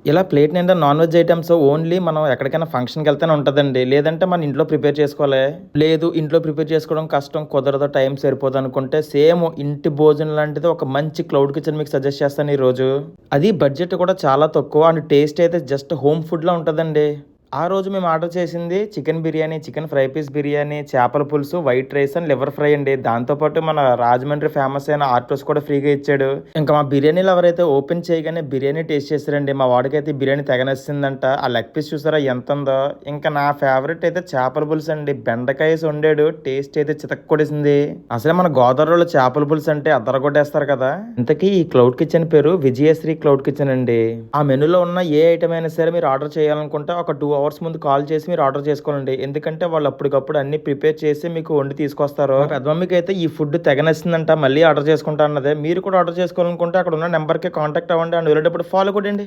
ఇలా ప్లేట్ నిండా non veg items only మనం ఎక్కడికైనా ఫంక్షన్‌కి వెళ్తేనే ఉంటదండి. లేదంటే మన ఇంట్లో ప్రిపేర్ చేసుకోవాలి. లేదు ఇంట్లో ప్రిపేర్ చేసుకోవడం కష్టం, కుదరదు, టైం సరిపోదనుకుంటే సేమ్ ఇంటి భోజనం లాంటిది ఒక మంచి క్లౌడ్ కిచెన్ మీకు సజెస్ట్ చేస్తాను ఈరోజు. అది బడ్జెట్ కూడా చాలా తక్కువ అండ్ టేస్ట్ అయితే జస్ట్ హోమ్ ఫుడ్‌లా ఉంటదండి. ఆ రోజు మేము ఆర్డర్ చేసింది chicken biryani, chicken fry piece biryani, చేపల పులుసు, white rice and liver fry అండి. దాంతో పాటు మన రాజమండ్రి ఫేమస్ అయిన ఆర్టోస్ కూడా ఫ్రీగా ఇచ్చాడు. ఇంకా మా బిర్యానీలు ఎవరైతే ఓపెన్ చేయగానే బిర్యానీ టేస్ట్ చేశారండి. మా వాడికైతే బిర్యానీ తెగ నచ్చేసిందంట. ఆ లెగ్ పీస్ చూసారా ఎంతుందో. ఇంకా నా ఫేవరెట్ అయితే చేపల పులుసు అండి. బెండకాయేసి వండాడు. టేస్ట్ అయితే చితక్కొట్టేసింది. అసలే మన గోదావరిలో చేపల పులుసు అంటే అదరగొట్టేస్తారు కదా! ఇంతకీ ఈ క్లౌడ్ కిచెన్ పేరు విజయశ్రీ క్లౌడ్ కిచెన్ అండి. ఆ మెనూలో ఉన్న ఏ ఐటమ్ అయినా సరే మీరు ఆర్డర్ చేయాలనుకుంటే ఒక 2 అవర్స్ ముందు కాల్ చేసి మీరు ఆర్డర్ చేసుకోవాలండి. ఎందుకంటే వాళ్ళు అప్పటికప్పుడు అన్నీ ప్రిపేర్ చేసి మీకు వండి తీసుకొస్తారు. మా పెద్దమమ్మకైతే ఈ ఫుడ్ తెగ నచ్చిందంట. మళ్ళీ ఆర్డర్ చేసుకుంటా అన్నది. మీరు కూడా ఆర్డర్ చేసుకోవాలనుకుంటే అక్కడ ఉన్న నెంబర్‌కి కాంటాక్ట్ అవ్వండి అండ్ వెళ్ళేటప్పుడు ఫాలో కొట్టండి.